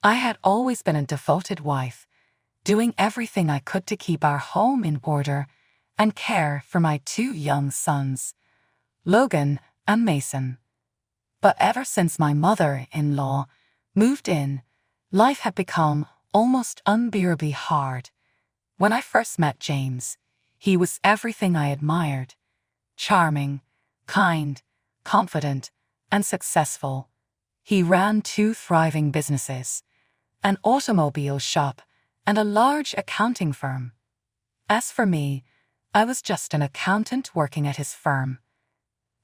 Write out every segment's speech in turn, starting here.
I had always been a devoted wife, doing everything I could to keep our home in order and care for my two young sons, Logan and Mason. But ever since my mother-in-law moved in, life had become almost unbearably hard. When I first met James, he was everything I admired: charming, kind, confident, and successful. He ran 2 thriving businesses, an automobile shop and a large accounting firm. As for me, I was just an accountant working at his firm.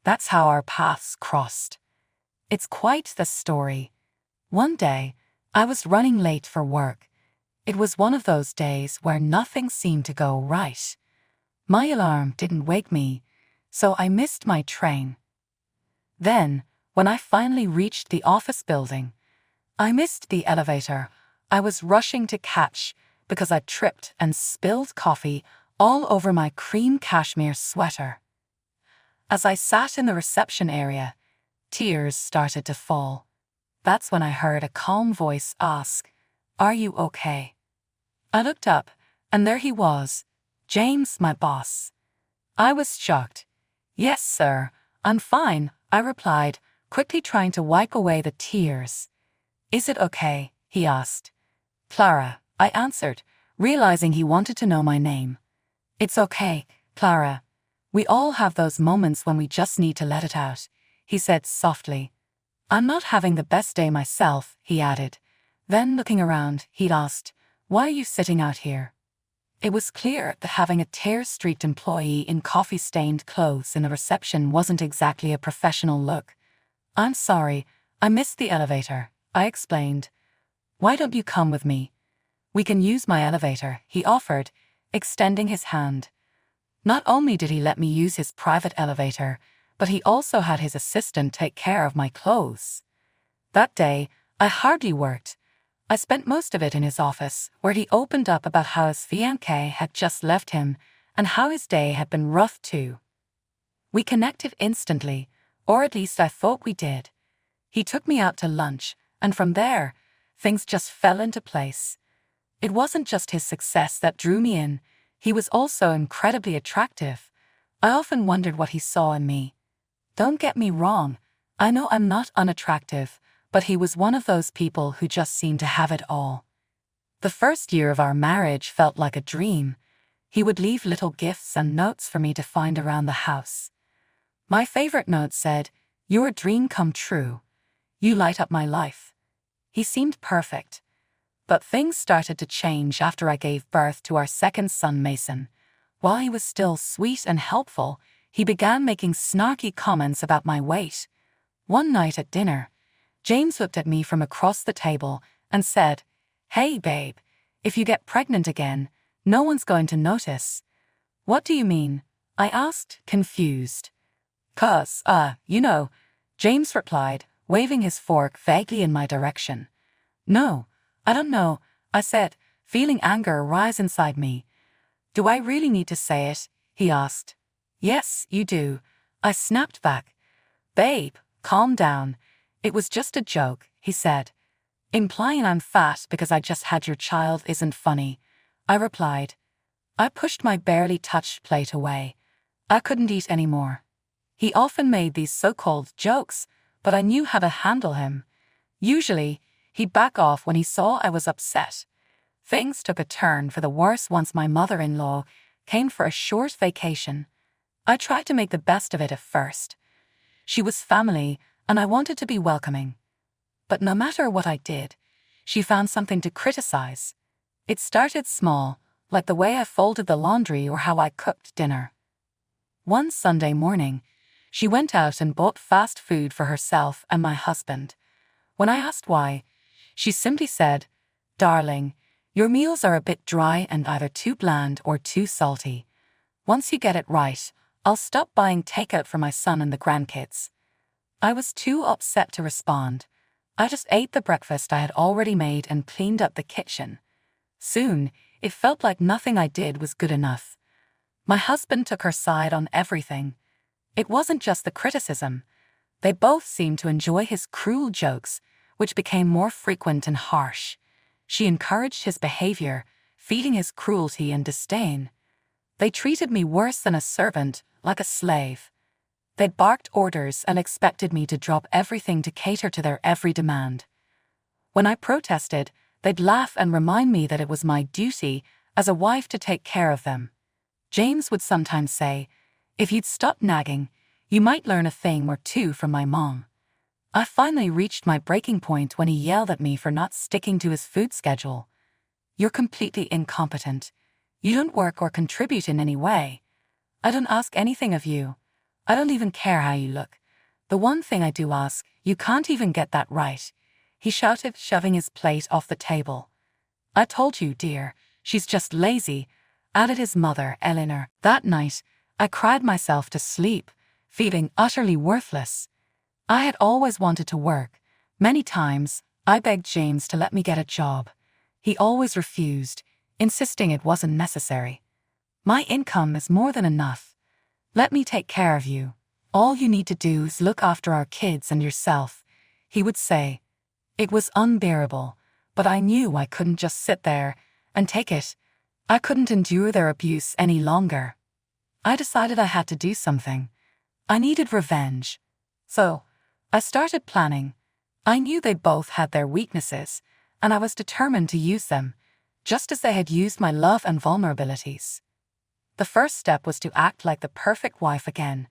That's how our paths crossed. It's quite the story. One day, I was running late for work. It was one of those days where nothing seemed to go right. My alarm didn't wake me, so I missed my train. Then, when I finally reached the office building, I missed the elevator I was rushing to catch because I tripped and spilled coffee all over my cream cashmere sweater. As I sat in the reception area, tears started to fall. That's when I heard a calm voice ask, "Are you okay?" I looked up, and there he was, James, my boss. I was shocked. "Yes, sir, I'm fine," I replied, quickly trying to wipe away the tears. "Is it okay?" he asked. "Clara," I answered, realizing he wanted to know my name. "It's okay, Clara. We all have those moments when we just need to let it out," he said softly. "I'm not having the best day myself," he added. Then, looking around, he'd asked, "Why are you sitting out here?" It was clear that having a tear-streaked employee in coffee-stained clothes in the reception wasn't exactly a professional look. "I'm sorry, I missed the elevator," I explained. "Why don't you come with me? We can use my elevator," he offered, extending his hand. Not only did he let me use his private elevator, but he also had his assistant take care of my clothes. That day, I hardly worked. I spent most of it in his office, where he opened up about how his fiancée had just left him and how his day had been rough too. We connected instantly, or at least I thought we did. He took me out to lunch, and from there, things just fell into place. It wasn't just his success that drew me in, he was also incredibly attractive. I often wondered what he saw in me. Don't get me wrong, I know I'm not unattractive, but he was one of those people who just seemed to have it all. The first year of our marriage felt like a dream. He would leave little gifts and notes for me to find around the house. My favorite note said, "You're a dream come true. You light up my life." He seemed perfect. But things started to change after I gave birth to our second son, Mason. While he was still sweet and helpful, he began making snarky comments about my weight. One night at dinner, James looked at me from across the table and said, "Hey, babe, if you get pregnant again, no one's going to notice." "What do you mean?" I asked, confused. "'Cause, James replied, waving his fork vaguely in my direction. "No, I don't know," I said, feeling anger rise inside me. "Do I really need to say it?" he asked. "Yes, you do," I snapped back. "Babe, calm down. It was just a joke," he said. "Implying I'm fat because I just had your child isn't funny," I replied. I pushed my barely touched plate away. I couldn't eat anymore. He often made these so-called jokes, but I knew how to handle him. Usually, he'd back off when he saw I was upset. Things took a turn for the worse once my mother-in-law came for a short vacation. I tried to make the best of it at first. She was family, and I wanted to be welcoming. But no matter what I did, she found something to criticize. It started small, like the way I folded the laundry or how I cooked dinner. One Sunday morning, she went out and bought fast food for herself and my husband. When I asked why, she simply said, "Darling, your meals are a bit dry and either too bland or too salty. Once you get it right, I'll stop buying takeout for my son and the grandkids." I was too upset to respond. I just ate the breakfast I had already made and cleaned up the kitchen. Soon, it felt like nothing I did was good enough. My husband took her side on everything. It wasn't just the criticism. They both seemed to enjoy his cruel jokes, which became more frequent and harsh. She encouraged his behavior, feeding his cruelty and disdain. They treated me worse than a servant, like a slave. They barked orders and expected me to drop everything to cater to their every demand. When I protested, they'd laugh and remind me that it was my duty as a wife to take care of them. James would sometimes say, "If you'd stop nagging, you might learn a thing or two from my mom." I finally reached my breaking point when he yelled at me for not sticking to his food schedule. "You're completely incompetent. You don't work or contribute in any way. I don't ask anything of you. I don't even care how you look. The one thing I do ask, you can't even get that right," he shouted, shoving his plate off the table. "I told you, dear, she's just lazy," added his mother, Eleanor. That night, I cried myself to sleep, feeling utterly worthless. I had always wanted to work. Many times, I begged James to let me get a job. He always refused, insisting it wasn't necessary. "My income is more than enough. Let me take care of you. All you need to do is look after our kids and yourself," he would say. It was unbearable, but I knew I couldn't just sit there and take it. I couldn't endure their abuse any longer. I decided I had to do something. I needed revenge. So, I started planning. I knew they both had their weaknesses, and I was determined to use them, just as they had used my love and vulnerabilities. The first step was to act like the perfect wife again.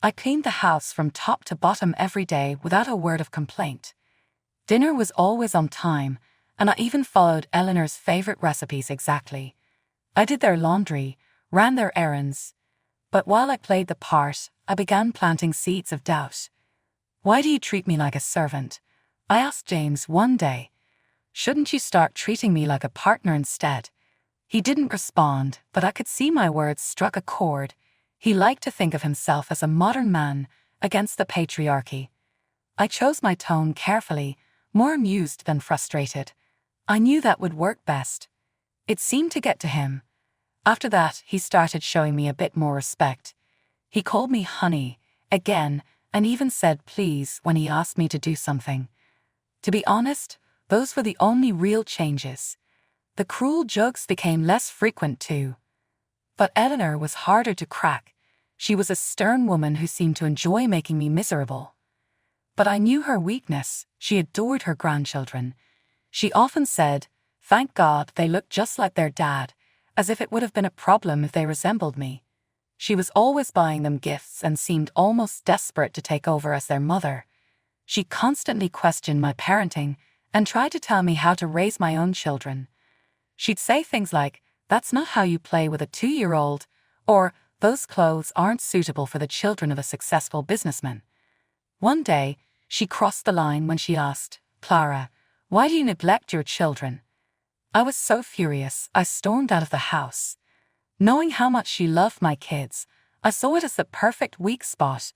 I cleaned the house from top to bottom every day without a word of complaint. Dinner was always on time, and I even followed Eleanor's favorite recipes exactly. I did their laundry, ran their errands. But while I played the part, I began planting seeds of doubt. "Why do you treat me like a servant?" I asked James one day. "Shouldn't you start treating me like a partner instead?" He didn't respond, but I could see my words struck a chord. He liked to think of himself as a modern man against the patriarchy. I chose my tone carefully, more amused than frustrated. I knew that would work best. It seemed to get to him. After that, he started showing me a bit more respect. He called me honey, again, and even said please when he asked me to do something. To be honest, those were the only real changes. The cruel jokes became less frequent too. But Eleanor was harder to crack. She was a stern woman who seemed to enjoy making me miserable. But I knew her weakness. She adored her grandchildren. She often said, "Thank God they look just like their dad," as if it would have been a problem if they resembled me. She was always buying them gifts and seemed almost desperate to take over as their mother. She constantly questioned my parenting and tried to tell me how to raise my own children. She'd say things like, "That's not how you play with a 2-year-old," or "Those clothes aren't suitable for the children of a successful businessman." One day, she crossed the line when she asked, "Clara, why do you neglect your children?" I was so furious, I stormed out of the house. Knowing how much she loved my kids, I saw it as the perfect weak spot.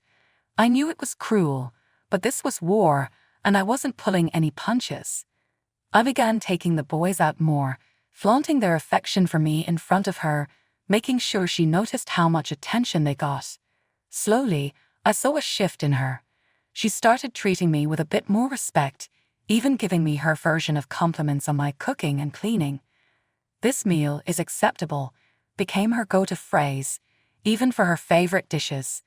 I knew it was cruel, but this was war, and I wasn't pulling any punches. I began taking the boys out more, flaunting their affection for me in front of her, making sure she noticed how much attention they got. Slowly, I saw a shift in her. She started treating me with a bit more respect, even giving me her version of compliments on my cooking and cleaning. "This meal is acceptable," became her go-to phrase, even for her favorite dishes.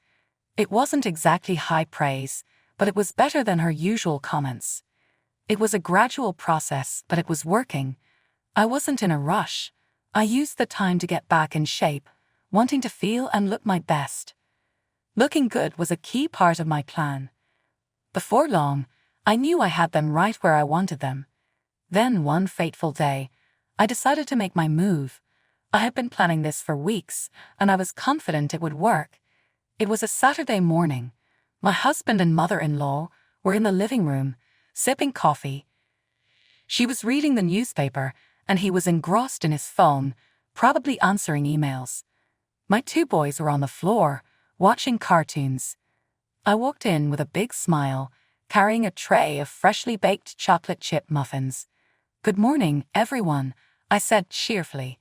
It wasn't exactly high praise, but it was better than her usual comments. It was a gradual process, but it was working. I wasn't in a rush. I used the time to get back in shape, wanting to feel and look my best. Looking good was a key part of my plan. Before long, I knew I had them right where I wanted them. Then one fateful day, I decided to make my move. I had been planning this for weeks, and I was confident it would work. It was a Saturday morning. My husband and mother-in-law were in the living room, sipping coffee. She was reading the newspaper, and he was engrossed in his phone, probably answering emails. My 2 boys were on the floor, watching cartoons. I walked in with a big smile, carrying a tray of freshly baked chocolate chip muffins. "Good morning, everyone," I said cheerfully.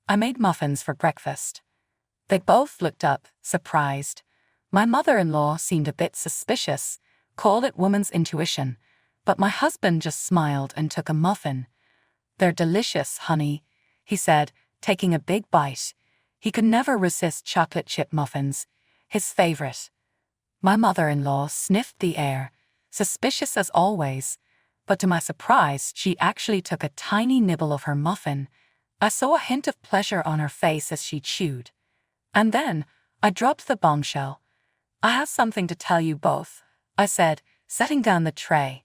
I made muffins for breakfast. They both looked up, surprised. My mother-in-law seemed a bit suspicious, called it woman's intuition, But my husband just smiled and took a muffin. "They're delicious, honey," he said, taking a big bite. He could never resist chocolate chip muffins, his favorite. My mother-in-law sniffed the air, suspicious as always, but to my surprise, she actually took a tiny nibble of her muffin. I saw a hint of pleasure on her face as she chewed. And then, I dropped the bombshell. "I have something to tell you both," I said, setting down the tray.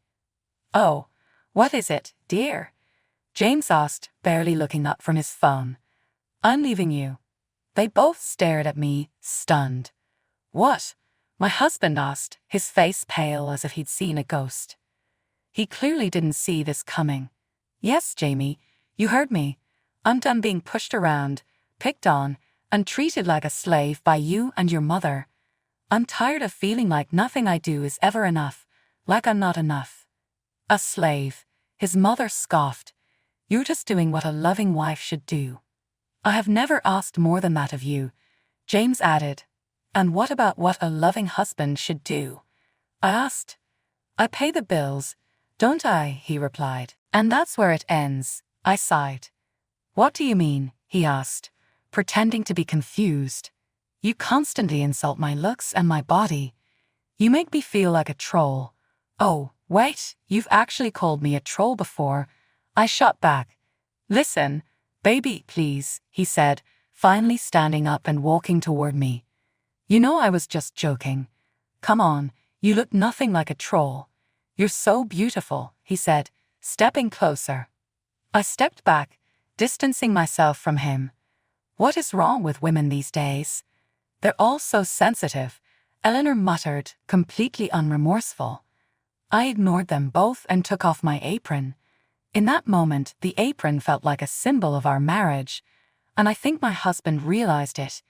"Oh, what is it, dear?" James asked, barely looking up from his phone. "I'm leaving you." They both stared at me, stunned. "What?" my husband asked, his face pale as if he'd seen a ghost. He clearly didn't see this coming. "Yes, Jamie, you heard me. I'm done being pushed around, picked on, and treated like a slave by you and your mother. I'm tired of feeling like nothing I do is ever enough, like I'm not enough." "A slave," his mother scoffed. "You're just doing what a loving wife should do." "I have never asked more than that of you," James added. "And what about what a loving husband should do?" I asked. "I pay the bills, don't I?" he replied. "And that's where it ends," I sighed. "What do you mean?" he asked, pretending to be confused. "You constantly insult my looks and my body. You make me feel like a troll." "Oh, wait, you've actually called me a troll before," I shot back. "Listen, baby, please," he said, finally standing up and walking toward me. "You know I was just joking. Come on, you look nothing like a troll. You're so beautiful," he said, stepping closer. I stepped back, distancing myself from him. What is wrong with women these days? They're all so sensitive, Eleanor muttered, completely unremorseful. I ignored them both and took off my apron. In that moment, the apron felt like a symbol of our marriage, and I think my husband realized it.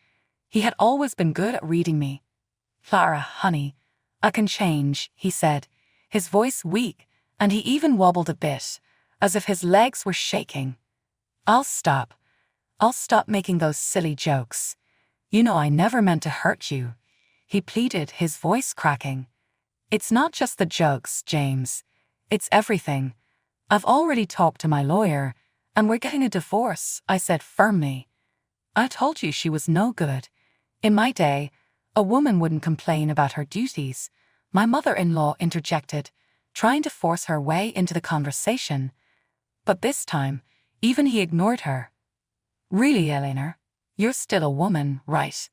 He had always been good at reading me. "Clara, honey, I can change," he said, his voice weak, and he even wobbled a bit, as if his legs were shaking. I'll stop making those silly jokes. You know I never meant to hurt you," he pleaded, his voice cracking. "It's not just the jokes, James. It's everything. I've already talked to my lawyer, and we're getting a divorce," I said firmly. "I told you she was no good. In my day, a woman wouldn't complain about her duties," my mother-in-law interjected, trying to force her way into the conversation. But this time, even he ignored her. "Really, Eleanor? You're still a woman, right?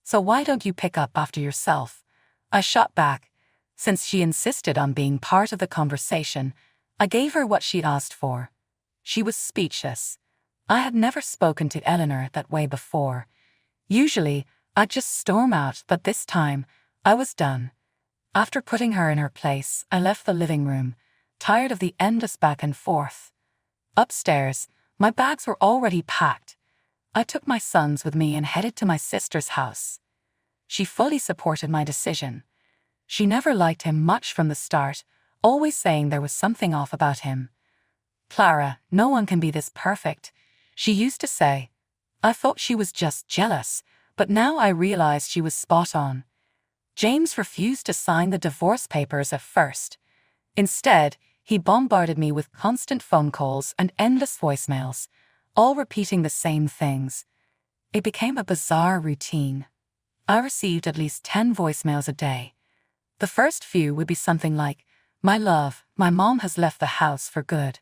So why don't you pick up after yourself?" I shot back. Since she insisted on being part of the conversation, I gave her what she'd asked for. She was speechless. I had never spoken to Eleanor that way before. Usually, I'd just storm out, but this time, I was done. After putting her in her place, I left the living room, tired of the endless back and forth. Upstairs, my bags were already packed. I took my sons with me and headed to my sister's house. She fully supported my decision. She never liked him much from the start, always saying there was something off about him. "Clara, no one can be this perfect," she used to say. I thought she was just jealous, but now I realized she was spot on. James refused to sign the divorce papers at first. Instead, he bombarded me with constant phone calls and endless voicemails, all repeating the same things. It became a bizarre routine. I received at least 10 voicemails a day. The first few would be something like, "My love, my mom has left the house for good.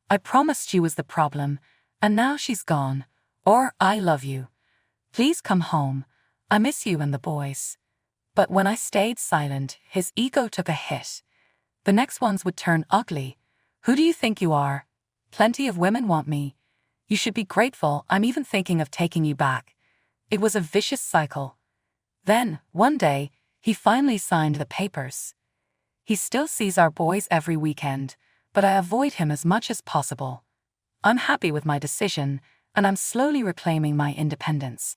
I promised she was the problem, and now she's gone." Or, "I love you. Please come home. I miss you and the boys." But when I stayed silent, his ego took a hit. The next ones would turn ugly. "Who do you think you are? Plenty of women want me. You should be grateful I'm even thinking of taking you back." It was a vicious cycle. Then, one day, he finally signed the papers. He still sees our boys every weekend, but I avoid him as much as possible. I'm happy with my decision, and I'm slowly reclaiming my independence.